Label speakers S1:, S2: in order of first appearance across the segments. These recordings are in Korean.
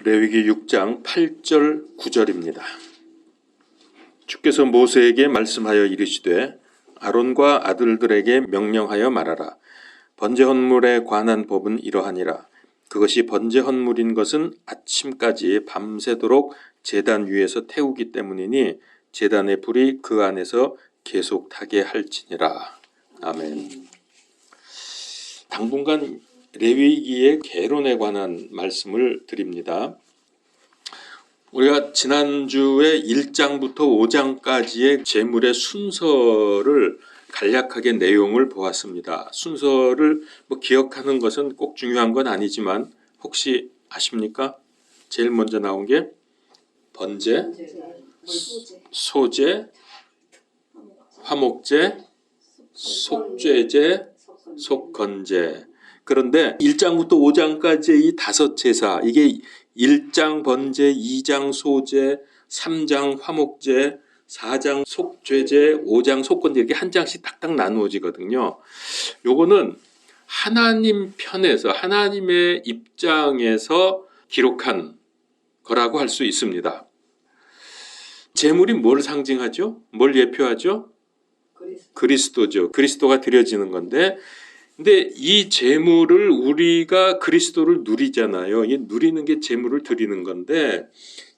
S1: 레위기 6장 8절 9절입니다. 주께서 모세에게 말씀하여 이르시되 아론과 아들들에게 명령하여 말하라. 번제 헌물에 관한 법은 이러하니라. 그것이 번제 헌물인 것은 아침까지 밤새도록 제단 위에서 태우기 때문이니 제단의 불이 그 안에서 계속 타게 할지니라. 아멘. 당분간 레위기의 계론에 관한 말씀을 드립니다. 우리가 지난주에 1장부터 5장까지의 제물의 순서를 간략하게 내용을 보았습니다. 순서를 기억하는 것은 꼭 중요한 건 아니지만 혹시 아십니까? 제일 먼저 나온 게 번제, 소제, 화목제, 속죄제, 속건제. 그런데 1장부터 5장까지의 이 5제사, 이게 1장 번제, 2장 소제, 3장 화목제, 4장 속죄제, 5장 속건제, 이렇게 한 장씩 딱딱 나누어지거든요. 요거는 하나님 편에서, 하나님의 입장에서 기록한 거라고 할 수 있습니다. 제물이 뭘 상징하죠? 뭘 예표하죠? 그리스도죠. 그리스도가 드려지는 건데, 근데 이 제물을 우리가 그리스도를 누리잖아요. 이 누리는 게 제물을 드리는 건데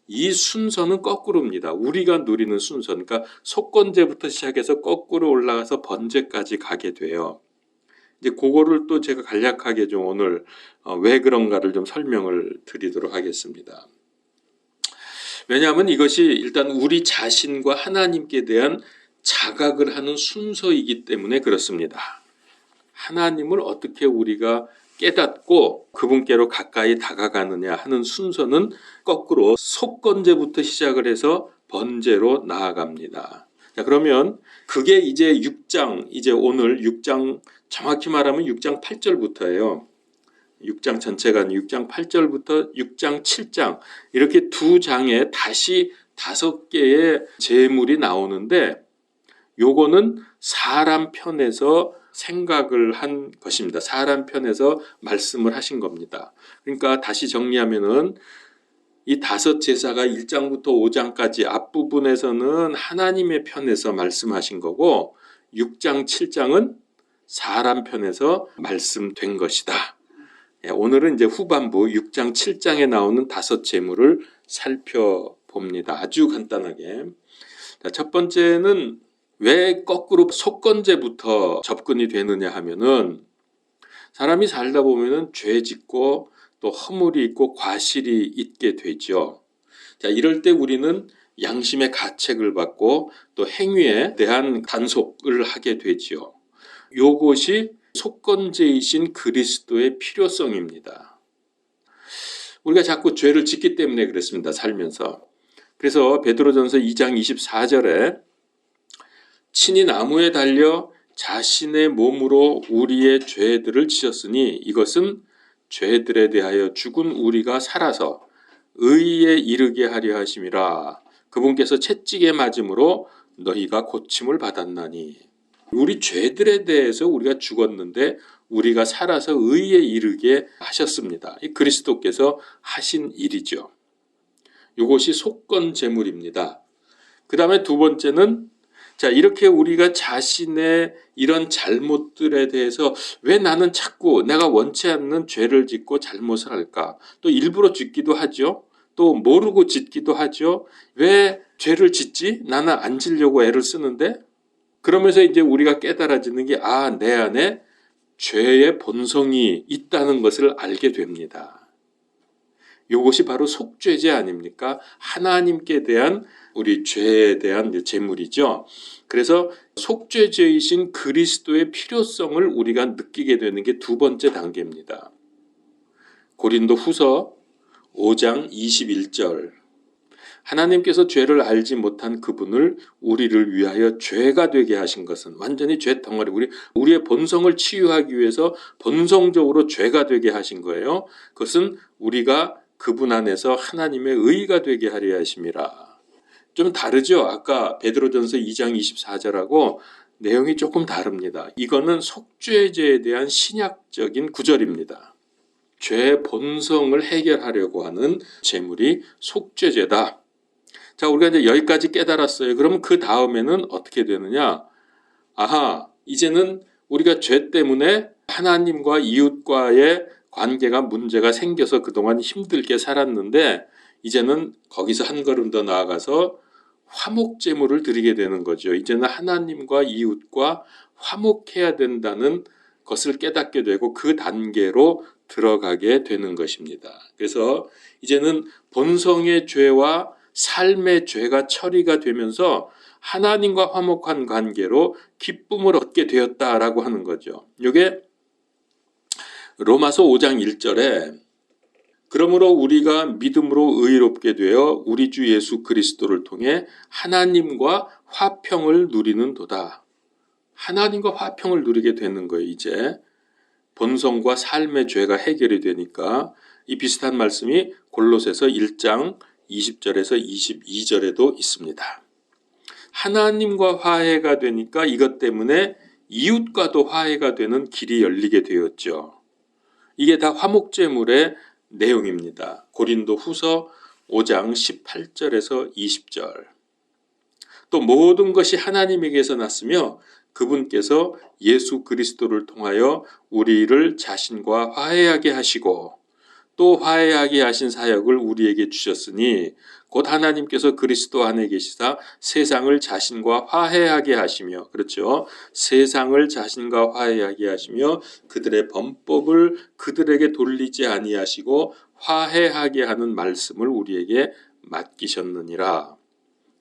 S1: 이 순서는 거꾸로입니다. 우리가 누리는 순서, 그러니까 속건제부터 시작해서 거꾸로 올라가서 번제까지 가게 돼요. 이제 그거를 또 제가 간략하게 좀 오늘 왜 그런가를 좀 설명을 드리도록 하겠습니다. 왜냐하면 이것이 일단 우리 자신과 하나님께 대한 자각을 하는 순서이기 때문에 그렇습니다. 하나님을 어떻게 우리가 깨닫고 그분께로 가까이 다가가느냐 하는 순서는 거꾸로 속건제부터 시작을 해서 번제로 나아갑니다. 자, 그러면 그게 이제 6장, 이제 오늘 6장, 정확히 말하면 6장 8절부터예요. 6장 전체가 6장 8절부터 6장 7장 이렇게 두 장에 다시 5개의 제물이 나오는데 요거는 사람 편에서 생각을 한 것입니다. 사람 편에서 말씀을 하신 겁니다. 그러니까 다시 정리하면은 이 5제사가 1장부터 5장까지 앞부분에서는 하나님의 편에서 말씀하신 거고 6장 7장은 사람 편에서 말씀된 것이다. 오늘은 이제 후반부 6장 7장에 나오는 5제물을 살펴봅니다. 아주 간단하게. 첫 번째는 왜 거꾸로 속건제부터 접근이 되느냐 하면은 사람이 살다 보면은 죄 짓고 또 허물이 있고 과실이 있게 되죠. 자, 이럴 때 우리는 양심의 가책을 받고 또 행위에 대한 단속을 하게 되죠. 요것이 속건제이신 그리스도의 필요성입니다. 우리가 자꾸 죄를 짓기 때문에 그렇습니다. 살면서. 그래서 베드로전서 2장 24절에 친히 나무에 달려 자신의 몸으로 우리의 죄들을 지었으니 이것은 죄들에 대하여 죽은 우리가 살아서 의에 이르게 하려 하심이라. 그분께서 채찍에 맞음으로 너희가 고침을 받았나니. 우리 죄들에 대해서 우리가 죽었는데 우리가 살아서 의에 이르게 하셨습니다. 이 그리스도께서 하신 일이죠. 이것이 속건 제물입니다. 그 다음에 두 번째는 자, 이렇게 우리가 자신의 이런 잘못들에 대해서 왜 나는 자꾸 내가 원치 않는 죄를 짓고 잘못을 할까? 또 일부러 짓기도 하죠. 또 모르고 짓기도 하죠. 왜 죄를 짓지? 나는 안 지려고 애를 쓰는데? 그러면서 이제 우리가 깨달아지는 게 내 안에 죄의 본성이 있다는 것을 알게 됩니다. 이것이 바로 속죄제 아닙니까? 하나님께 대한 우리 죄에 대한 제물이죠. 그래서 속죄제이신 그리스도의 필요성을 우리가 느끼게 되는 게 두 번째 단계입니다. 고린도 후서 5장 21절 하나님께서 죄를 알지 못한 그분을 우리를 위하여 죄가 되게 하신 것은 완전히 죄 덩어리, 우리의 본성을 치유하기 위해서 본성적으로 죄가 되게 하신 거예요. 그것은 우리가 그분 안에서 하나님의 의가 되게 하려 하심이라. 좀 다르죠? 아까 베드로전서 2장 24절하고 내용이 조금 다릅니다. 이거는 속죄제에 대한 신약적인 구절입니다. 죄 본성을 해결하려고 하는 제물이 속죄제다. 자, 우리가 이제 여기까지 깨달았어요. 그러면 그 다음에는 어떻게 되느냐? 아하, 이제는 우리가 죄 때문에 하나님과 이웃과의 관계가 문제가 생겨서 그동안 힘들게 살았는데 이제는 거기서 한 걸음 더 나아가서 화목제물을 드리게 되는 거죠. 이제는 하나님과 이웃과 화목해야 된다는 것을 깨닫게 되고 그 단계로 들어가게 되는 것입니다. 그래서 이제는 본성의 죄와 삶의 죄가 처리가 되면서 하나님과 화목한 관계로 기쁨을 얻게 되었다라고 하는 거죠. 이게 로마서 5장 1절에 그러므로 우리가 믿음으로 의롭게 되어 우리 주 예수 그리스도를 통해 하나님과 화평을 누리는 도다. 하나님과 화평을 누리게 되는 거예요. 이제 본성과 삶의 죄가 해결이 되니까 이 비슷한 말씀이 골로새서 1장 20절에서 22절에도 있습니다. 하나님과 화해가 되니까 이것 때문에 이웃과도 화해가 되는 길이 열리게 되었죠. 이게 다 화목제물의 내용입니다. 고린도 후서 5장 18절에서 20절. 또 모든 것이 하나님에게서 났으며 그분께서 예수 그리스도를 통하여 우리를 자신과 화해하게 하시고 또 화해하게 하신 사역을 우리에게 주셨으니 곧 하나님께서 그리스도 안에 계시사 세상을 자신과 화해하게 하시며, 그렇죠, 세상을 자신과 화해하게 하시며 그들의 범법을 그들에게 돌리지 아니하시고 화해하게 하는 말씀을 우리에게 맡기셨느니라.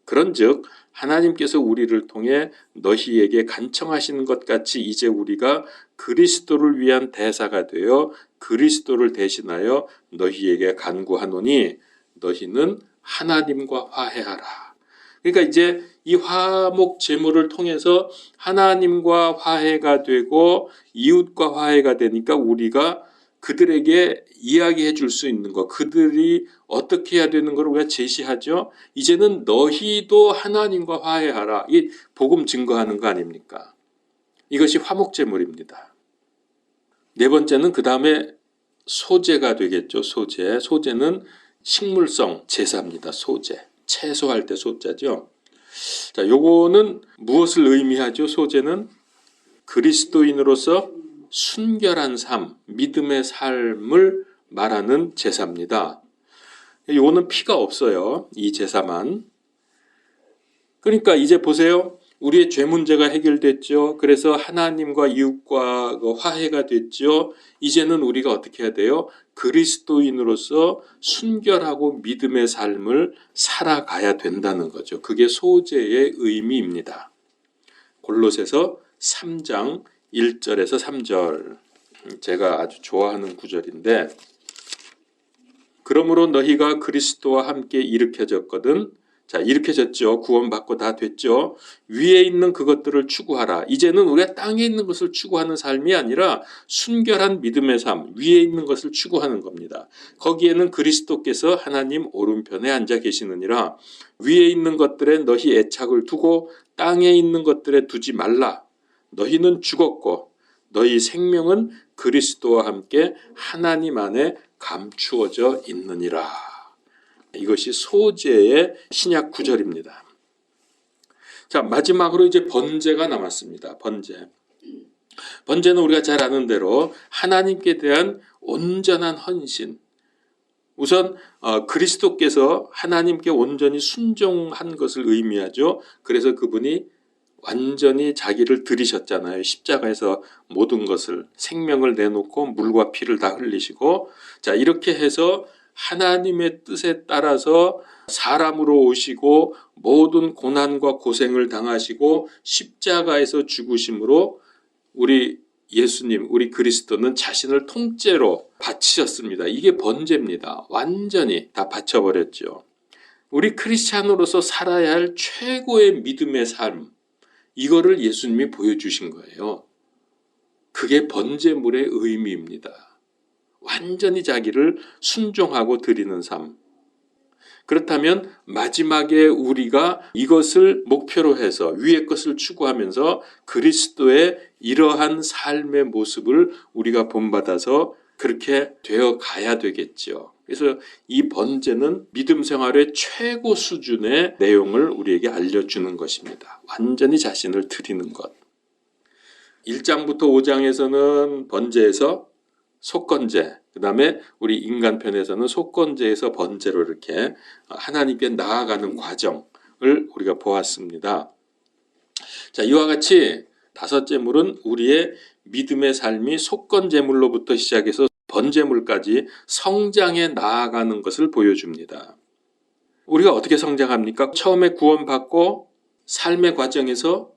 S1: 그런즉 하나님께서 우리를 통해 너희에게 간청하시는 것 같이 이제 우리가 그리스도를 위한 대사가 되어 그리스도를 대신하여 너희에게 간구하노니 너희는 하나님과 화해하라. 그러니까 이제 이 화목 제물을 통해서 하나님과 화해가 되고 이웃과 화해가 되니까 우리가 그들에게 이야기해 줄 수 있는 것, 그들이 어떻게 해야 되는 걸 우리가 제시하죠. 이제는 너희도 하나님과 화해하라. 이 복음 증거하는 거 아닙니까? 이것이 화목제물입니다. 네 번째는 그 다음에 소제가 되겠죠. 소제. 소제는 식물성 제사입니다. 소제. 채소할 때 소자죠. 자, 요거는 무엇을 의미하죠? 소제는 그리스도인으로서 순결한 삶, 믿음의 삶을 말하는 제사입니다. 요거는 피가 없어요. 이 제사만. 그러니까 이제 보세요. 우리의 죄 문제가 해결됐죠. 그래서 하나님과 이웃과 화해가 됐죠. 이제는 우리가 어떻게 해야 돼요? 그리스도인으로서 순결하고 믿음의 삶을 살아가야 된다는 거죠. 그게 소제의 의미입니다. 골로새서 3장 1절에서 3절, 제가 아주 좋아하는 구절인데, 그러므로 너희가 그리스도와 함께 일으켜졌거든. 자, 일으켜졌죠. 구원받고 다 됐죠. 위에 있는 그것들을 추구하라. 이제는 우리가 땅에 있는 것을 추구하는 삶이 아니라 순결한 믿음의 삶, 위에 있는 것을 추구하는 겁니다. 거기에는 그리스도께서 하나님 오른편에 앉아 계시느니라. 위에 있는 것들에 너희 애착을 두고 땅에 있는 것들에 두지 말라. 너희는 죽었고 너희 생명은 그리스도와 함께 하나님 안에 감추어져 있느니라. 이것이 소제의 신약 구절입니다. 자, 마지막으로 이제 번제가 남았습니다. 번제. 번제는 우리가 잘 아는 대로 하나님께 대한 온전한 헌신. 우선 그리스도께서 하나님께 온전히 순종한 것을 의미하죠. 그래서 그분이 완전히 자기를 들이셨잖아요. 십자가에서 모든 것을, 생명을 내놓고 물과 피를 다 흘리시고, 자, 이렇게 해서 하나님의 뜻에 따라서 사람으로 오시고 모든 고난과 고생을 당하시고 십자가에서 죽으심으로 우리 예수님, 우리 그리스도는 자신을 통째로 바치셨습니다. 이게 번제입니다. 완전히 다 바쳐버렸죠. 우리 크리스찬으로서 살아야 할 최고의 믿음의 삶, 이거를 예수님이 보여주신 거예요. 그게 번제물의 의미입니다. 완전히 자기를 순종하고 드리는 삶. 그렇다면 마지막에 우리가 이것을 목표로 해서 위의 것을 추구하면서 그리스도의 이러한 삶의 모습을 우리가 본받아서 그렇게 되어 가야 되겠죠. 그래서 이 번제는 믿음 생활의 최고 수준의 내용을 우리에게 알려주는 것입니다. 완전히 자신을 드리는 것. 1장부터 5장에서는 번제에서 속건제, 그 다음에 우리 인간편에서는 속건제에서 번제로 이렇게 하나님께 나아가는 과정을 우리가 보았습니다. 자, 이와 같이 다섯 제물은 우리의 믿음의 삶이 속건제물로부터 시작해서 번제물까지 성장해 나아가는 것을 보여줍니다. 우리가 어떻게 성장합니까? 처음에 구원받고 삶의 과정에서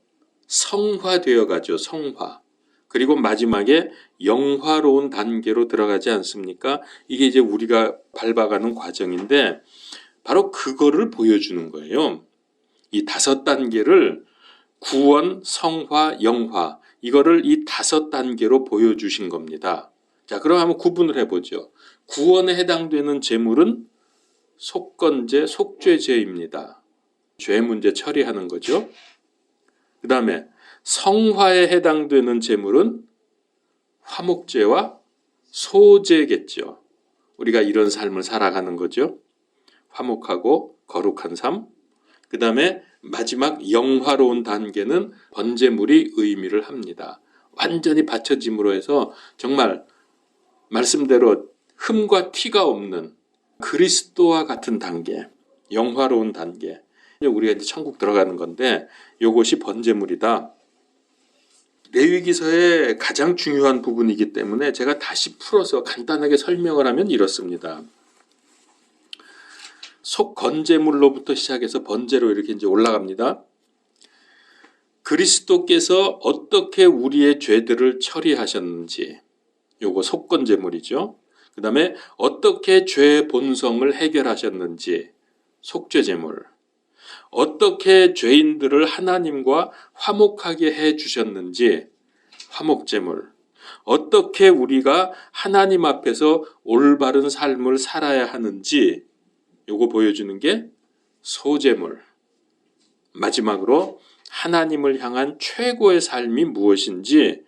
S1: 성화되어 가죠. 성화. 그리고 마지막에 영화로운 단계로 들어가지 않습니까? 이게 이제 우리가 밟아가는 과정인데 바로 그거를 보여주는 거예요. 이 다섯 단계를 구원, 성화, 영화, 이거를 이 다섯 단계로 보여주신 겁니다. 자, 그럼 한번 구분을 해보죠. 구원에 해당되는 제물은 속건제, 속죄제입니다. 죄 문제 처리하는 거죠. 그 다음에 성화에 해당되는 제물은 화목제와 소제겠죠. 우리가 이런 삶을 살아가는 거죠. 화목하고 거룩한 삶. 그 다음에 마지막 영화로운 단계는 번제물이 의미를 합니다. 완전히 바쳐짐으로 해서 정말 말씀대로 흠과 티가 없는 그리스도와 같은 단계, 영화로운 단계. 우리가 이제 천국 들어가는 건데 이것이 번제물이다. 레위기서의 가장 중요한 부분이기 때문에 제가 다시 풀어서 간단하게 설명을 하면 이렇습니다. 속건제물로부터 시작해서 번제로 이렇게 이제 올라갑니다. 그리스도께서 어떻게 우리의 죄들을 처리하셨는지, 요거 속건제물이죠. 그 다음에 어떻게 죄의 본성을 해결하셨는지, 속죄제물. 어떻게 죄인들을 하나님과 화목하게 해주셨는지, 화목제물. 어떻게 우리가 하나님 앞에서 올바른 삶을 살아야 하는지, 요거 보여주는 게 소제물. 마지막으로 하나님을 향한 최고의 삶이 무엇인지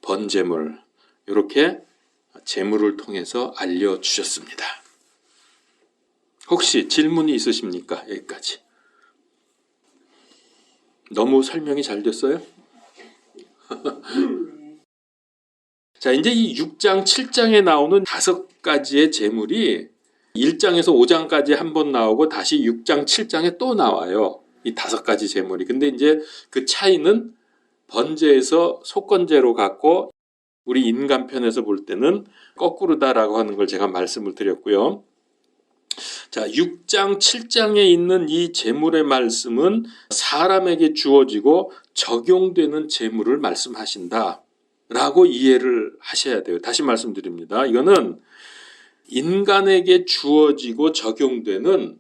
S1: 번제물. 이렇게 제물을 통해서 알려주셨습니다. 혹시 질문이 있으십니까? 여기까지. 너무 설명이 잘 됐어요? 자, 이제 이 6장, 7장에 나오는 5가지의 제물이 1장에서 5장까지 한 번 나오고 다시 6장, 7장에 또 나와요. 이 5가지 제물이. 근데 이제 그 차이는 번제에서 속건제로 갔고 우리 인간편에서 볼 때는 거꾸로다라고 하는 걸 제가 말씀을 드렸고요. 자, 6장, 7장에 있는 이 제물의 말씀은 사람에게 주어지고 적용되는 제물을 말씀하신다 라고 이해를 하셔야 돼요. 다시 말씀드립니다. 이거는 인간에게 주어지고 적용되는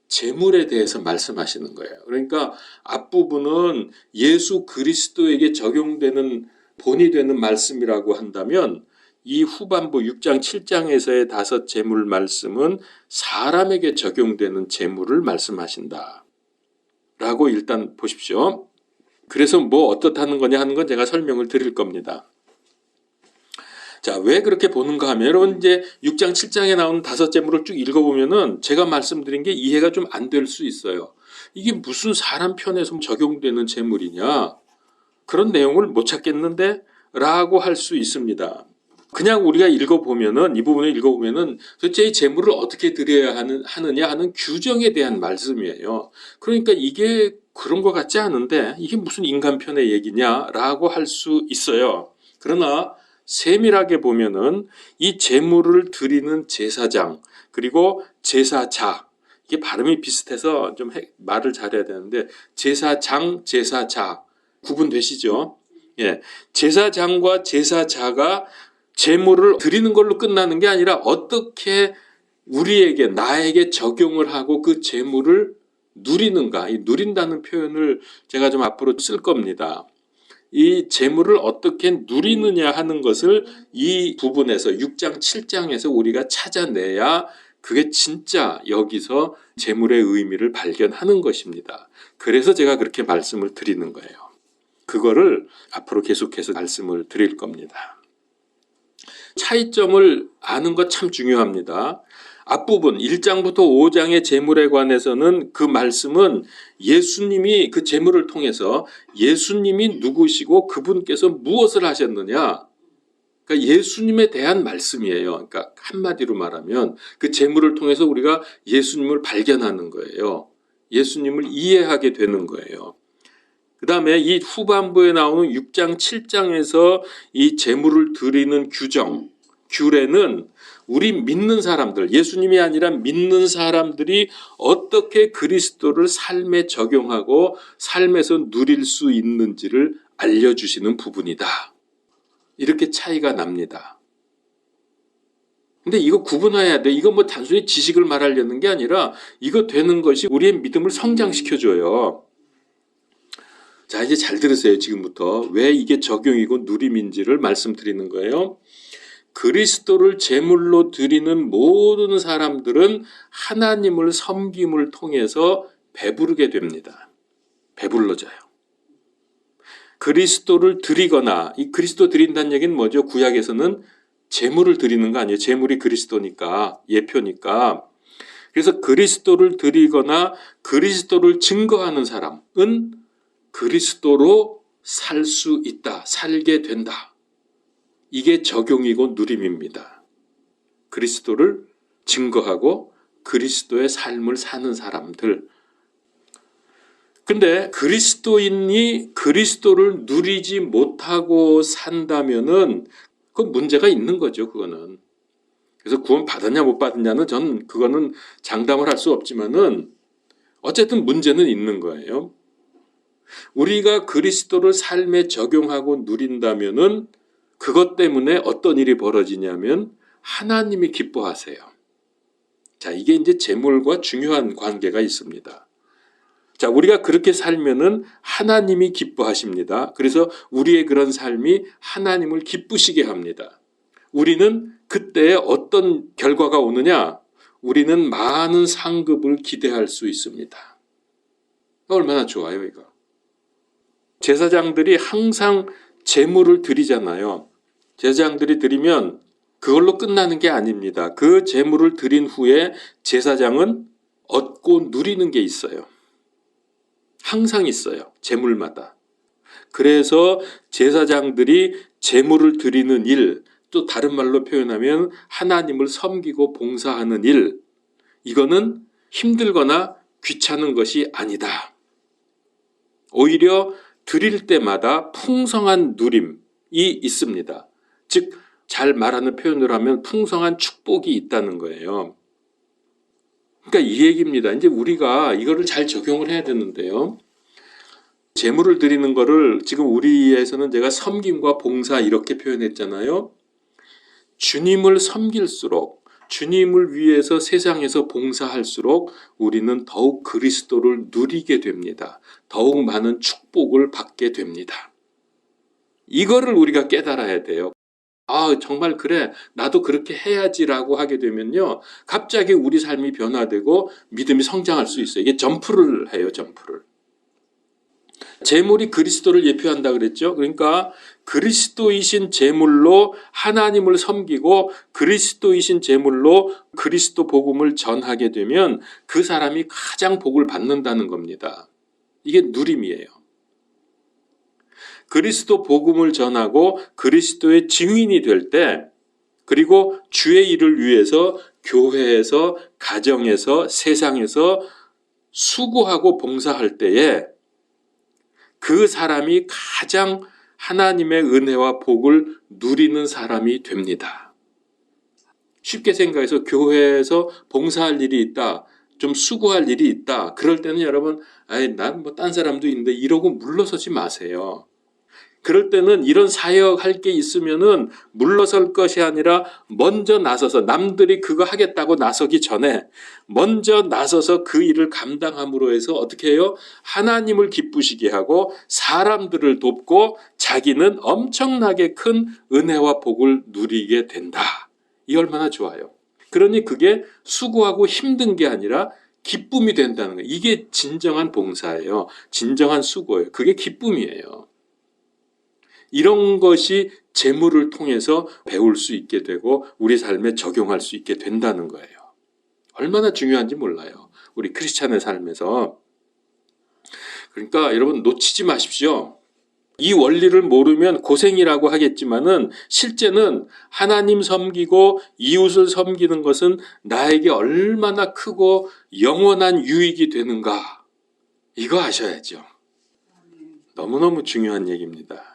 S1: 제물에 대해서 말씀하시는 거예요. 그러니까 앞부분은 예수 그리스도에게 적용되는 본이 되는 말씀이라고 한다면 이 후반부 6장 7장에서의 5 제물 말씀은 사람에게 적용되는 제물을 말씀하신다 라고 일단 보십시오. 그래서 뭐 어떻다는 거냐 하는 건 제가 설명을 드릴 겁니다. 자, 왜 그렇게 보는가 하면 여러분 이제 6장 7장에 나오는 5 제물을 쭉 읽어보면은 제가 말씀드린 게 이해가 좀 안 될 수 있어요. 이게 무슨 사람 편에서 적용되는 제물이냐, 그런 내용을 못 찾겠는데 라고 할 수 있습니다. 그냥 우리가 읽어보면은 이 부분을 읽어보면은 도대체 이 제물을 어떻게 드려야 하느냐 하는 규정에 대한 말씀이에요. 그러니까 이게 그런 것 같지 않은데 이게 무슨 인간 편의 얘기냐라고 할 수 있어요. 그러나 세밀하게 보면은 이 제물을 드리는 제사장 그리고 제사자, 이게 발음이 비슷해서 좀 말을 잘해야 되는데 제사장, 제사자 구분되시죠? 예, 제사장과 제사자가 제물을 드리는 걸로 끝나는 게 아니라 어떻게 우리에게 나에게 적용을 하고 그 제물을 누리는가, 이 누린다는 표현을 제가 좀 앞으로 쓸 겁니다. 이 제물을 어떻게 누리느냐 하는 것을 이 부분에서 6장 7장에서 우리가 찾아내야 그게 진짜 여기서 제물의 의미를 발견하는 것입니다. 그래서 제가 그렇게 말씀을 드리는 거예요. 그거를 앞으로 계속해서 말씀을 드릴 겁니다. 차이점을 아는 것 참 중요합니다. 앞부분 1장부터 5장의 재물에 관해서는 그 말씀은 예수님이 그 재물을 통해서 예수님이 누구시고 그분께서 무엇을 하셨느냐, 그러니까 예수님에 대한 말씀이에요. 그러니까 한마디로 말하면 그 재물을 통해서 우리가 예수님을 발견하는 거예요. 예수님을 이해하게 되는 거예요. 그 다음에 이 후반부에 나오는 6장, 7장에서 이 재물을 드리는 규정, 규례는 우리 믿는 사람들, 예수님이 아니라 믿는 사람들이 어떻게 그리스도를 삶에 적용하고 삶에서 누릴 수 있는지를 알려주시는 부분이다. 이렇게 차이가 납니다. 근데 이거 구분해야 돼. 이거 뭐 단순히 지식을 말하려는 게 아니라 이거 되는 것이 우리의 믿음을 성장시켜줘요. 자, 이제 잘 들으세요. 지금부터 왜 이게 적용이고 누림인지를 말씀드리는 거예요. 그리스도를 제물로 드리는 모든 사람들은 하나님을 섬김을 통해서 배부르게 됩니다. 배불러져요. 그리스도를 드리거나, 이 그리스도 드린다는 얘기는 뭐죠? 구약에서는 제물을 드리는 거 아니에요. 제물이 그리스도니까, 예표니까. 그래서 그리스도를 드리거나 그리스도를 증거하는 사람은 그리스도로 살 수 있다, 살게 된다. 이게 적용이고 누림입니다. 그리스도를 증거하고 그리스도의 삶을 사는 사람들. 근데 그리스도인이 그리스도를 누리지 못하고 산다면은 그 문제가 있는 거죠, 그거는. 그래서 구원 받았냐 못 받았냐는 전 그거는 장담을 할 수 없지만은 어쨌든 문제는 있는 거예요. 우리가 그리스도를 삶에 적용하고 누린다면은 그것 때문에 어떤 일이 벌어지냐면 하나님이 기뻐하세요. 자, 이게 이제 재물과 중요한 관계가 있습니다. 자, 우리가 그렇게 살면은 하나님이 기뻐하십니다. 그래서 우리의 그런 삶이 하나님을 기쁘시게 합니다. 우리는 그때 어떤 결과가 오느냐? 우리는 많은 상급을 기대할 수 있습니다. 얼마나 좋아요, 이거. 제사장들이 항상 제물을 드리잖아요. 제사장들이 드리면 그걸로 끝나는 게 아닙니다. 그 제물을 드린 후에 제사장은 얻고 누리는 게 있어요. 항상 있어요. 제물마다. 그래서 제사장들이 제물을 드리는 일, 또 다른 말로 표현하면 하나님을 섬기고 봉사하는 일, 이거는 힘들거나 귀찮은 것이 아니다. 오히려 드릴 때마다 풍성한 누림이 있습니다. 즉, 잘 말하는 표현으로 하면 풍성한 축복이 있다는 거예요. 그러니까 이 얘기입니다. 이제 우리가 이거를 잘 적용을 해야 되는데요. 제물을 드리는 거를 지금 우리에서는 제가 섬김과 봉사 이렇게 표현했잖아요. 주님을 섬길수록, 주님을 위해서 세상에서 봉사할수록 우리는 더욱 그리스도를 누리게 됩니다. 더욱 많은 축복을 받게 됩니다. 이거를 우리가 깨달아야 돼요. 아, 정말 그래, 나도 그렇게 해야지라고 하게 되면요, 갑자기 우리 삶이 변화되고 믿음이 성장할 수 있어요. 이게 점프를 해요, 점프를. 제물이 그리스도를 예표한다 그랬죠. 그러니까 그리스도이신 제물로 하나님을 섬기고 그리스도이신 제물로 그리스도 복음을 전하게 되면 그 사람이 가장 복을 받는다는 겁니다. 이게 누림이에요. 그리스도 복음을 전하고 그리스도의 증인이 될 때, 그리고 주의 일을 위해서 교회에서, 가정에서, 세상에서 수고하고 봉사할 때에 그 사람이 가장 하나님의 은혜와 복을 누리는 사람이 됩니다. 쉽게 생각해서 교회에서 봉사할 일이 있다, 좀 수고할 일이 있다, 그럴 때는 여러분, 난 뭐 딴 사람도 있는데 이러고 물러서지 마세요. 그럴 때는 이런 사역할 게 있으면은 물러설 것이 아니라 먼저 나서서, 남들이 그거 하겠다고 나서기 전에 먼저 나서서 그 일을 감당함으로 해서 어떻게 해요? 하나님을 기쁘시게 하고 사람들을 돕고 자기는 엄청나게 큰 은혜와 복을 누리게 된다. 이 얼마나 좋아요. 그러니 그게 수고하고 힘든 게 아니라 기쁨이 된다는 거예요. 이게 진정한 봉사예요. 진정한 수고예요. 그게 기쁨이에요. 이런 것이 재물을 통해서 배울 수 있게 되고 우리 삶에 적용할 수 있게 된다는 거예요. 얼마나 중요한지 몰라요. 우리 크리스찬의 삶에서. 그러니까 여러분 놓치지 마십시오. 이 원리를 모르면 고생이라고 하겠지만은 실제는 하나님 섬기고 이웃을 섬기는 것은 나에게 얼마나 크고 영원한 유익이 되는가. 이거 아셔야죠. 너무너무 중요한 얘기입니다.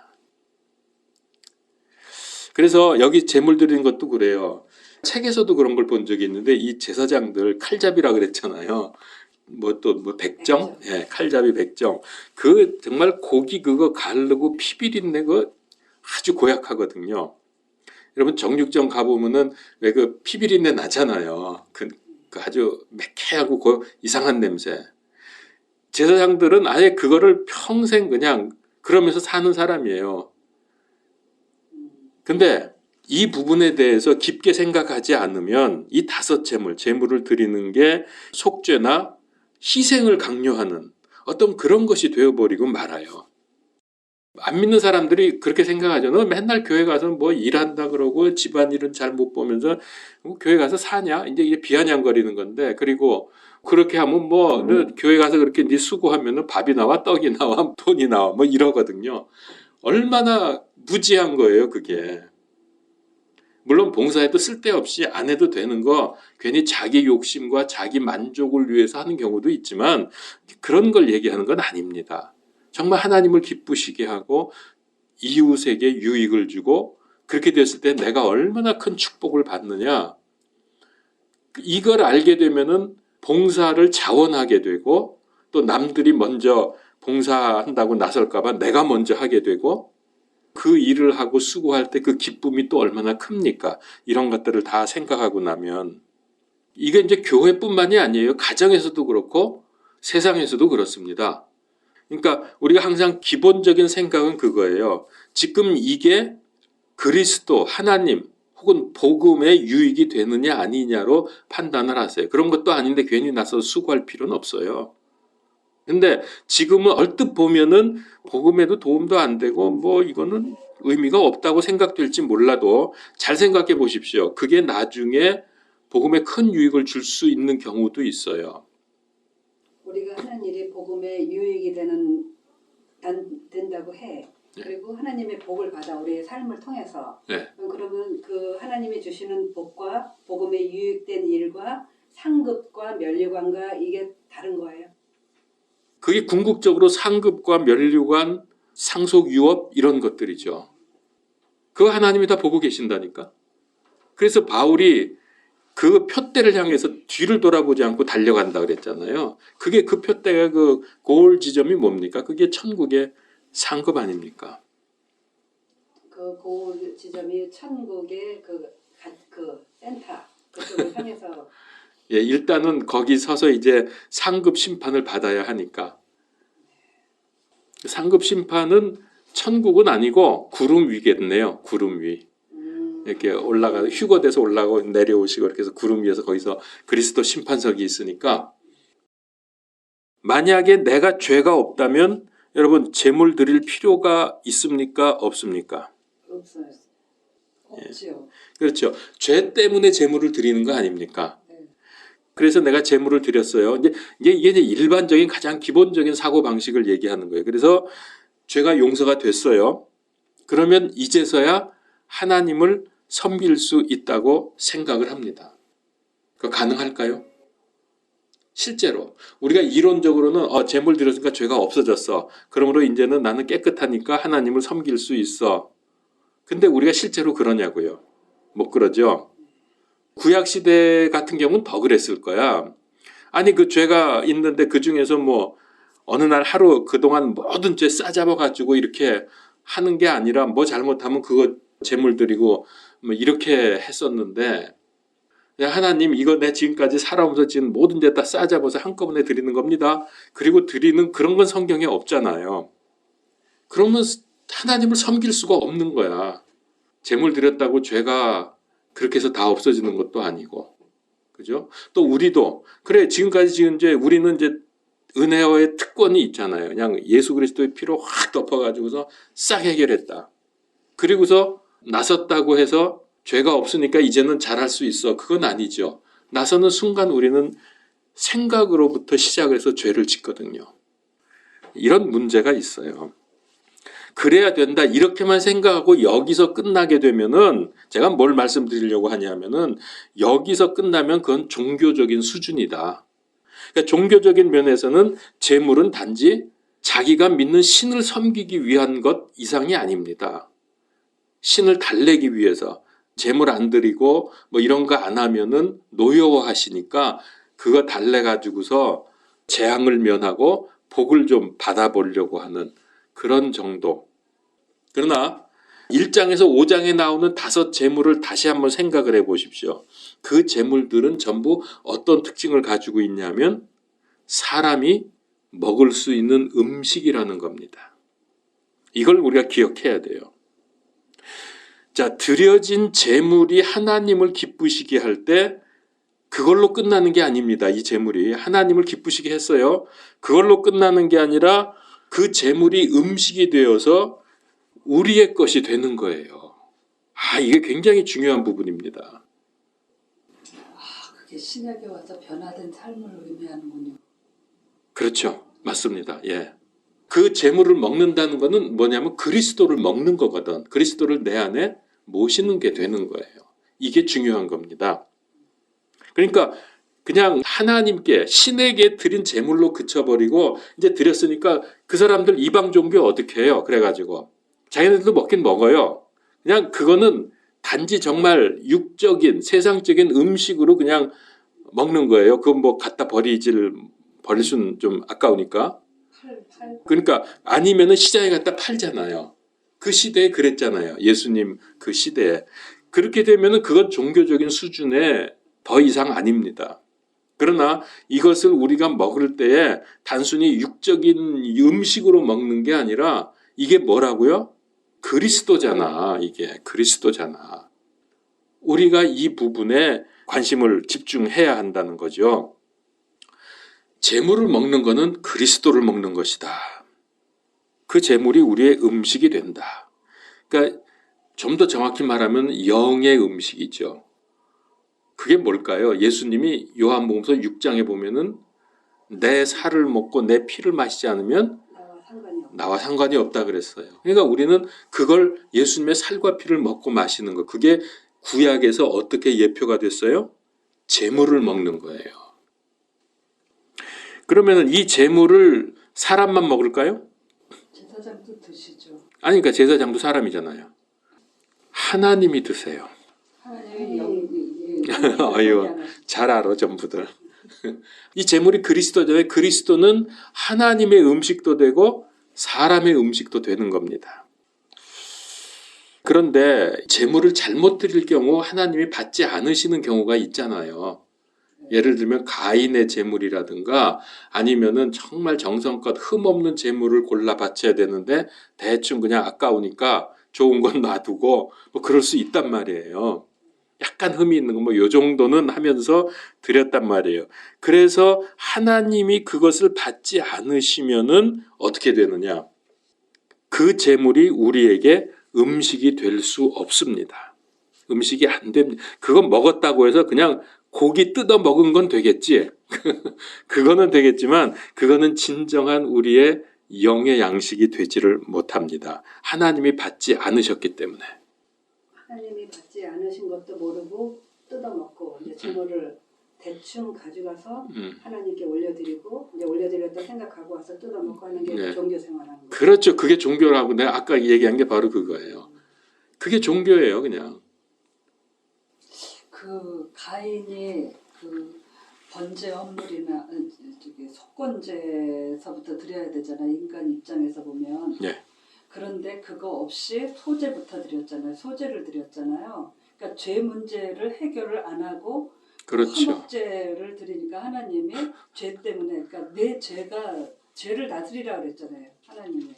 S1: 그래서 여기 제물 드리는 것도 그래요. 책에서도 그런 걸 본 적이 있는데 이 제사장들 칼잡이라 그랬잖아요. 백정? 예, 칼잡이 백정. 그 정말 고기 그거 가르고 피 비린내 그 아주 고약하거든요. 여러분 정육점 가보면은 왜 그 피 비린내 나잖아요. 그 아주 매캐하고 이상한 냄새. 제사장들은 아예 그거를 평생 그냥 그러면서 사는 사람이에요. 근데 이 부분에 대해서 깊게 생각하지 않으면 이 다섯 제물을 드리는 게 속죄나 희생을 강요하는 어떤 그런 것이 되어버리고 말아요. 안 믿는 사람들이 그렇게 생각하죠. 너 맨날 교회 가서 뭐 일한다 그러고 집안일은 잘 못 보면서 교회 가서 사냐? 이제 비아냥거리는 건데, 그리고 그렇게 하면 너 교회 가서 그렇게 네 수고하면은 밥이 나와 떡이 나와 돈이 나와 뭐 이러거든요. 얼마나 무지한 거예요, 그게. 물론 봉사에도 쓸데없이 안 해도 되는 거 괜히 자기 욕심과 자기 만족을 위해서 하는 경우도 있지만 그런 걸 얘기하는 건 아닙니다. 정말 하나님을 기쁘시게 하고 이웃에게 유익을 주고 그렇게 됐을 때 내가 얼마나 큰 축복을 받느냐. 이걸 알게 되면은 봉사를 자원하게 되고 또 남들이 먼저 봉사한다고 나설까 봐 내가 먼저 하게 되고 그 일을 하고 수고할 때 그 기쁨이 또 얼마나 큽니까? 이런 것들을 다 생각하고 나면 이게 이제 교회뿐만이 아니에요. 가정에서도 그렇고 세상에서도 그렇습니다. 그러니까 우리가 항상 기본적인 생각은 그거예요. 지금 이게 그리스도, 하나님 혹은 복음의 유익이 되느냐 아니냐로 판단을 하세요. 그런 것도 아닌데 괜히 나서 수고할 필요는 없어요. 근데 지금은 얼뜻 보면은 복음에도 도움도 안 되고 뭐 이거는 의미가 없다고 생각될지 몰라도 잘 생각해 보십시오. 그게 나중에 복음에 큰 유익을 줄 수 있는 경우도 있어요.
S2: 우리가 하는 일이 복음에 유익이 된다고 해. 그리고 하나님의 복을 받아 우리의 삶을 통해서.
S1: 네.
S2: 그러면 그 하나님이 주시는 복과 복음에 유익된 일과 상급과 면류관과 이게 다른 거예요.
S1: 그게 궁극적으로 상급과 면류관, 상속유업 이런 것들이죠. 그거 하나님이 다 보고 계신다니까. 그래서 바울이 그 표대를 향해서 뒤를 돌아보지 않고 달려간다 그랬잖아요. 그게 그 표대가 그 고을 지점이 뭡니까? 그게 천국의 상급 아닙니까?
S2: 그 고을 지점이 천국의 그 센터 그쪽을 향해서
S1: 예, 일단은 거기 서서 이제 상급 심판을 받아야 하니까. 상급 심판은 천국은 아니고 구름 위겠네요. 구름 위. 이렇게 휴거돼서 올라가고 내려오시고 이렇게 해서 구름 위에서 거기서 그리스도 심판석이 있으니까 만약에 내가 죄가 없다면 여러분 제물 드릴 필요가 있습니까? 없습니까?
S2: 없어요. 없지요.
S1: 그렇죠. 죄 때문에 제물을 드리는 거 아닙니까? 그래서 내가 제물을 드렸어요. 이게 일반적인 가장 기본적인 사고 방식을 얘기하는 거예요. 그래서 죄가 용서가 됐어요. 그러면 이제서야 하나님을 섬길 수 있다고 생각을 합니다. 그거 가능할까요? 실제로 우리가 이론적으로는 제물 드렸으니까 죄가 없어졌어. 그러므로 이제는 나는 깨끗하니까 하나님을 섬길 수 있어. 근데 우리가 실제로 그러냐고요? 못 그러죠. 구약시대 같은 경우는 더 그랬을 거야. 아니 그 죄가 있는데 그 중에서 뭐 어느 날 하루 그동안 모든 죄 싸잡아가지고 이렇게 하는 게 아니라 뭐 잘못하면 그거 제물 드리고 뭐 이렇게 했었는데 야 하나님 이거 내 지금까지 살아오면서 지금 모든 죄 다 싸잡아서 한꺼번에 드리는 겁니다. 그리고 드리는 그런 건 성경에 없잖아요. 그러면 하나님을 섬길 수가 없는 거야. 제물 드렸다고 죄가 그렇게 해서 다 없어지는 것도 아니고, 그죠? 또 우리도 그래 지금까지 이제 우리는 이제 은혜와의 특권이 있잖아요. 그냥 예수 그리스도의 피로 확 덮어가지고서 싹 해결했다. 그리고서 나섰다고 해서 죄가 없으니까 이제는 잘할 수 있어. 그건 아니죠. 나서는 순간 우리는 생각으로부터 시작해서 죄를 짓거든요. 이런 문제가 있어요. 그래야 된다 이렇게만 생각하고 여기서 끝나게 되면은 제가 뭘 말씀드리려고 하냐면은 여기서 끝나면 그건 종교적인 수준이다. 그러니까 종교적인 면에서는 재물은 단지 자기가 믿는 신을 섬기기 위한 것 이상이 아닙니다. 신을 달래기 위해서 재물 안 드리고 뭐 이런 거 안 하면은 노여워하시니까 그거 달래 가지고서 재앙을 면하고 복을 좀 받아보려고 하는 그런 정도. 그러나 1장에서 5장에 나오는 5 재물을 다시 한번 생각을 해 보십시오. 그 재물들은 전부 어떤 특징을 가지고 있냐면 사람이 먹을 수 있는 음식이라는 겁니다. 이걸 우리가 기억해야 돼요. 자, 드려진 재물이 하나님을 기쁘시게 할 때 그걸로 끝나는 게 아닙니다. 이 재물이 하나님을 기쁘시게 했어요. 그걸로 끝나는 게 아니라 그 재물이 음식이 되어서 우리의 것이 되는 거예요. 이게 굉장히 중요한 부분입니다.
S3: 그게 신약에 와서 변화된 삶을 의미하는군요.
S1: 그렇죠. 맞습니다. 예. 그 재물을 먹는다는 것은 뭐냐면 그리스도를 먹는 거거든. 그리스도를 내 안에 모시는 게 되는 거예요. 이게 중요한 겁니다. 그러니까 그냥 하나님께 신에게 드린 재물로 그쳐버리고 이제 드렸으니까 그 사람들 이방 종교 어떻게 해요? 그래가지고 자기네들도 먹긴 먹어요. 그냥 그거는 단지 정말 육적인 세상적인 음식으로 그냥 먹는 거예요. 그건 뭐 갖다 버릴 수는 좀 아까우니까. 그러니까 아니면은 시장에 갖다 팔잖아요. 그 시대에 그랬잖아요. 예수님 그 시대에. 그렇게 되면은 그건 종교적인 수준에 더 이상 아닙니다. 그러나 이것을 우리가 먹을 때에 단순히 육적인 음식으로 먹는 게 아니라 이게 뭐라고요? 그리스도잖아. 이게 그리스도잖아. 우리가 이 부분에 관심을 집중해야 한다는 거죠. 재물을 먹는 것은 그리스도를 먹는 것이다. 그 재물이 우리의 음식이 된다. 그러니까 좀 더 정확히 말하면 영의 음식이죠. 그게 뭘까요? 예수님이 요한복음서 6장에 보면은 내 살을 먹고 내 피를 마시지 않으면 나와 상관이 없다 그랬어요. 그러니까 우리는 그걸 예수님의 살과 피를 먹고 마시는 거. 그게 구약에서 어떻게 예표가 됐어요? 재물을 먹는 거예요. 그러면 이 재물을 사람만 먹을까요?
S3: 제사장도 드시죠.
S1: 아니, 그러니까 제사장도 사람이잖아요. 하나님이 드세요.
S3: 하나님의
S1: 어이구, 잘 알아 전부들. 이 재물이 그리스도잖아요. 그리스도는 하나님의 음식도 되고 사람의 음식도 되는 겁니다. 그런데 재물을 잘못 드릴 경우 하나님이 받지 않으시는 경우가 있잖아요. 예를 들면 가인의 재물이라든가 아니면은 정말 정성껏 흠없는 재물을 골라 바쳐야 되는데 대충 그냥 아까우니까 좋은 건 놔두고 뭐 그럴 수 있단 말이에요. 약간 흠이 있는 거 뭐 요 정도는 하면서 드렸단 말이에요. 그래서 하나님이 그것을 받지 않으시면은 어떻게 되느냐? 그 재물이 우리에게 음식이 될 수 없습니다. 음식이 안 됩니다. 그건 먹었다고 해서 그냥 고기 뜯어 먹은 건 되겠지. 그거는 되겠지만 그거는 진정한 우리의 영의 양식이 되지를 못합니다. 하나님이 받지 않으셨기 때문에.
S2: 하나님이 받지 않으신 것도 모르고 뜯어먹고 이제 재물을 대충 가져가서 하나님께 올려드리고 이제 올려드렸다 생각하고 와서 뜯어먹고 하는 게
S1: 네.
S2: 종교 생활하는 거예요.
S1: 그렇죠. 그게 종교라고 내가 아까 얘기한 게 바로 그거예요. 그게 종교예요, 그냥.
S3: 그 가인이 그 번제 헌물이나 속건제서부터 드려야 되잖아. 인간 입장에서 보면.
S1: 네.
S3: 그런데 그거 없이 소제부터 드렸잖아요. 소제를 드렸잖아요. 그러니까 죄 문제를 해결을 안 하고
S1: 그렇죠.
S3: 화목제를 드리니까 하나님이 죄 때문에 그러니까 내 죄를 다스리라 그랬잖아요. 하나님이.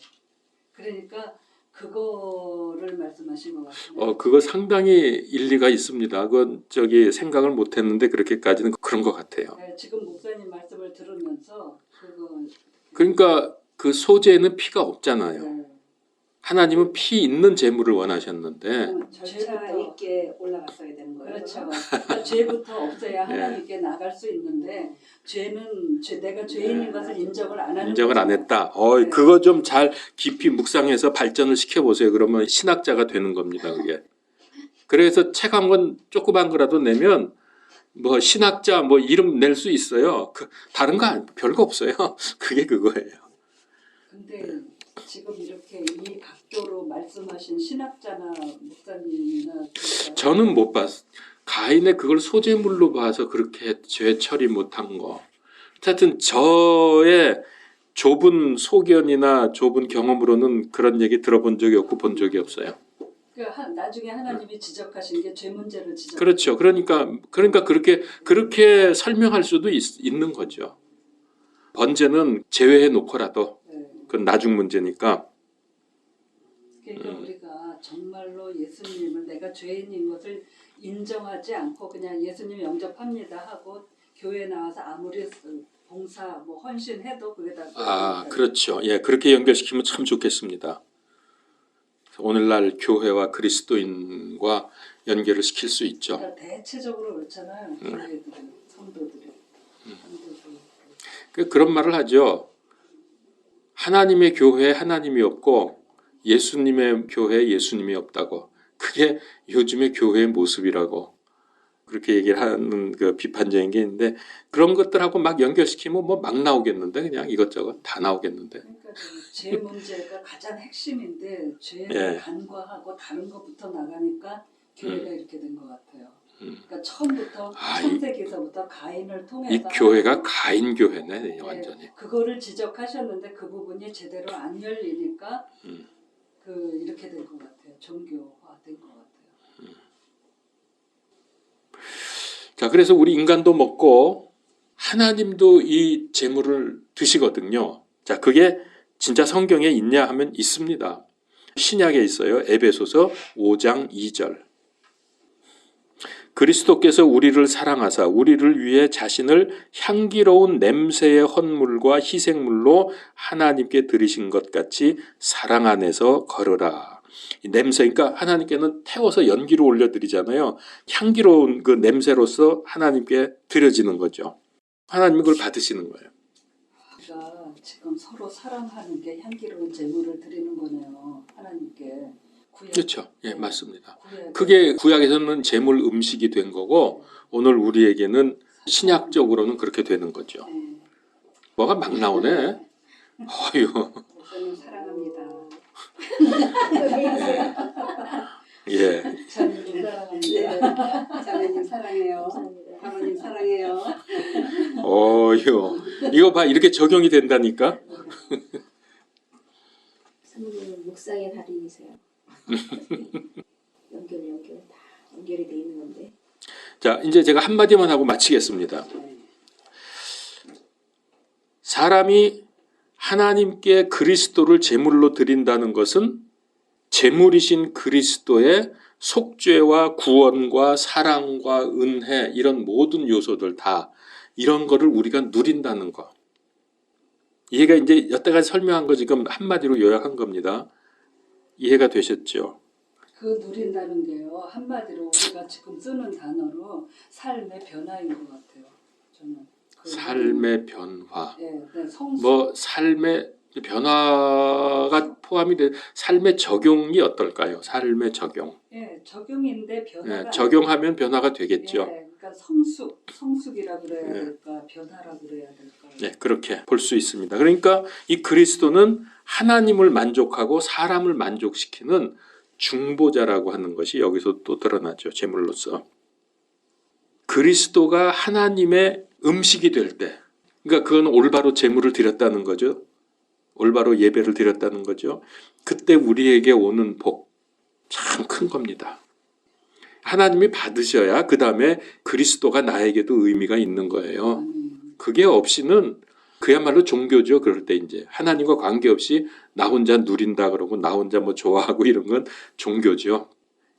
S3: 그러니까 그거를 말씀하신 것 같아요.
S1: 그거 상당히 일리가 있습니다. 그건 생각을 못했는데 그렇게까지는 그런 것 같아요.
S3: 네, 지금 목사님 말씀을 들으면서 그거
S1: 그러니까 그 소재에는 피가 없잖아요.
S3: 네.
S1: 하나님은 피 있는 제물을 원하셨는데
S2: 절차
S3: 죄부터.
S2: 있게 올라갔어야 되는 거예요.
S3: 그렇죠. 그러니까 죄부터 없어야
S1: 네.
S3: 하나님께 나갈 수 있는데 내가 죄인인 것을 인정을 안 하는
S1: 인정을 안
S3: 거죠.
S1: 했다.
S3: 네.
S1: 그거 좀 잘 깊이 묵상해서 발전을 시켜보세요. 그러면 신학자가 되는 겁니다. 그게. 그래서 책 한 권 조그만 거라도 내면 뭐 신학자 뭐 이름 낼 수 있어요. 다른 거 별거 없어요. 그게 그거예요.
S3: 근데 지금 이렇게 이 각도로 말씀하신 신학자나 목사님이나 그러니까
S1: 저는 못 봤어요. 가인의 그걸 소재물로 봐서 그렇게 죄 처리 못한 거. 하여튼 저의 좁은 소견이나 좁은 경험으로는 그런 얘기 들어본 적이 없고 본 적이 없어요.
S3: 나중에 하나님이 지적하신 게 죄 문제를 지적.
S1: 그렇죠. 그러니까 그렇게 설명할 수도 있는 거죠. 번제는 제외해 놓고라도
S3: 네.
S1: 그건 나중 문제니까.
S3: 그러니까 우리가 정말로 예수님을 내가 죄인인 것을 인정하지 않고 그냥 예수님 영접합니다 하고 교회 나와서 아무리 봉사 뭐 헌신해도 그게 다
S1: 그렇죠. 예, 그렇게 연결시키면 참 좋겠습니다. 오늘날 교회와 그리스도인과 연결을 시킬 수 있죠.
S3: 그러니까 대체적으로 그렇잖아요. 교회들은 성도들이.
S1: 그런 말을 하죠. 하나님의 교회에 하나님이 없고 예수님의 교회에 예수님이 없다고. 그게 요즘의 교회의 모습이라고. 그렇게 얘기를 하는 그 비판적인 게 있는데 그런 것들하고 막 연결시키면 뭐 막 나오겠는데 그냥 이것저것 다 나오겠는데.
S3: 그러니까 죄 문제가 가장 핵심인데 죄를
S1: 예.
S3: 간과하고 다른 것부터 나가니까 교회가 이렇게 된 것 같아요. 그러니까 처음부터 창세기에서부터 가인을
S1: 이
S3: 통해서
S1: 교회가 가인 교회네 완전히.
S3: 그거를 지적하셨는데 그 부분이 제대로 안 열리니까
S1: 음.
S3: 이렇게 된 것 같아요. 종교화된 것 같아요.
S1: 자, 그래서 우리 인간도 먹고 하나님도 이 제물을 드시거든요. 자, 그게 진짜 성경에 있냐 하면 있습니다. 신약에 있어요. 에베소서 5장 2절. 그리스도께서 우리를 사랑하사 우리를 위해 자신을 향기로운 냄새의 헌물과 희생물로 하나님께 드리신 것 같이 사랑 안에서 걸으라. 이 냄새, 그러니까 하나님께는 태워서 연기로 올려드리잖아요. 향기로운 그 냄새로서 하나님께 드려지는 거죠. 하나님이 그걸 받으시는 거예요.
S3: 우리가 지금 서로 사랑하는 게 향기로운 제물을 드리는 거네요. 하나님께.
S1: 그렇죠. 예, 맞습니다.
S3: 구약.
S1: 그게 구약에서는 제물 음식이 된 거고 오늘 우리에게는 신약적으로는 그렇게 되는 거죠.
S3: 네.
S1: 뭐가 막 나오네. 어휴.
S2: 목사님 사랑합니다.
S1: 예.
S3: 자매님 사랑합니다.
S2: 자매님 사랑해요. 사모님 사랑해요.
S1: 어휴. 이거 봐, 이렇게 적용이 된다니까.
S4: 사모님은 묵상의 달인이세요. 연결 다 연결이 돼 있는 건데.
S1: 자, 이제 제가 한마디만 하고 마치겠습니다. 사람이 하나님께 그리스도를 제물로 드린다는 것은 제물이신 그리스도의 속죄와 구원과 사랑과 은혜 이런 모든 요소들 다 이런 거를 우리가 누린다는 거. 이해가 이제 여태까지 설명한 거 지금 한마디로 요약한 겁니다. 이해가 되셨죠?
S3: 그 누린다는 게요. 한마디로 우리가 지금 쓰는 단어로 삶의 변화인 것 같아요. 저는.
S1: 삶의 변화.
S3: 네, 성수.
S1: 뭐 삶의 변화가 포함이 돼 삶의 적용이 어떨까요? 삶의 적용.
S3: 예, 적용인데 변화가.
S1: 예, 적용하면 변화가 되겠죠.
S3: 예, 그러니까 성숙이라 그래야 될까, 변화라 그래야 될까.
S1: 네, 그렇게 볼 수 있습니다. 그러니까 이 그리스도는 하나님을 만족하고 사람을 만족시키는 중보자라고 하는 것이 여기서 또 드러나죠. 제물로서. 그리스도가 하나님의 음식이 될 때, 그러니까 그건 올바로 제물을 드렸다는 거죠. 올바로 예배를 드렸다는 거죠. 그때 우리에게 오는 복, 참 큰 겁니다. 하나님이 받으셔야 그 다음에 그리스도가 나에게도 의미가 있는 거예요. 그게 없이는 그야말로 종교죠. 그럴 때 이제 하나님과 관계없이 나 혼자 누린다 그러고 나 혼자 뭐 좋아하고 이런 건 종교죠.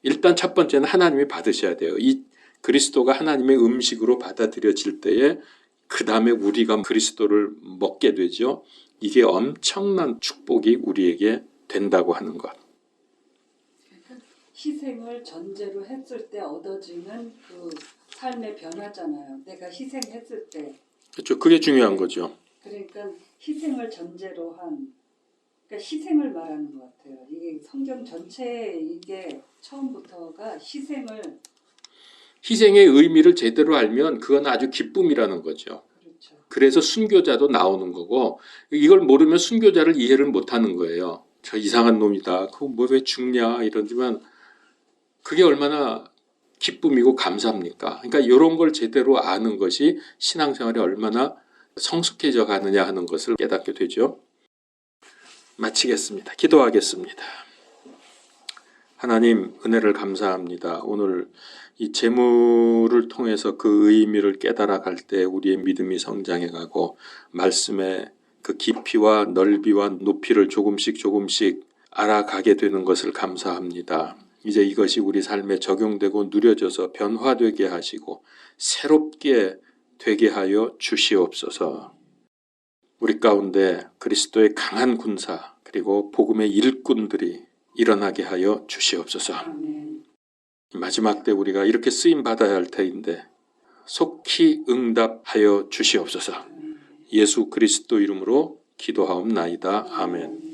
S1: 일단 첫 번째는 하나님이 받으셔야 돼요. 이 그리스도가 하나님의 음식으로 받아들여질 때에 그 다음에 우리가 그리스도를 먹게 되죠. 이게 엄청난 축복이 우리에게 된다고 하는 것.
S3: 희생을 전제로 했을 때 얻어지는 그 삶의 변화잖아요. 내가 희생했을 때.
S1: 그렇죠. 그게 중요한 거죠.
S3: 그러니까 희생을 전제로 한, 그러니까 희생을 말하는 것 같아요. 이게 성경 전체에 이게 처음부터가
S1: 희생의 의미를 제대로 알면 그건 아주 기쁨이라는 거죠.
S3: 그렇죠.
S1: 그래서 순교자도 나오는 거고, 이걸 모르면 순교자를 이해를 못하는 거예요. 저 이상한 놈이다. 그거 뭐 왜 죽냐 이러지만 그게 얼마나 기쁨이고 감사합니까? 그러니까 이런 걸 제대로 아는 것이 신앙생활에 얼마나 성숙해져 가느냐 하는 것을 깨닫게 되죠. 마치겠습니다. 기도하겠습니다. 하나님 은혜를 감사합니다. 오늘 이 재물을 통해서 그 의미를 깨달아 갈 때 우리의 믿음이 성장해 가고 말씀의 그 깊이와 넓이와 높이를 조금씩 알아가게 되는 것을 감사합니다. 이제 이것이 우리 삶에 적용되고 누려져서 변화되게 하시고 새롭게 되게 하여 주시옵소서. 우리 가운데 그리스도의 강한 군사 그리고 복음의 일꾼들이 일어나게 하여 주시옵소서.
S3: 아멘.
S1: 마지막 때 우리가 이렇게 쓰임 받아야 할 터인데 속히 응답하여 주시옵소서. 예수 그리스도 이름으로 기도하옵나이다. 아멘.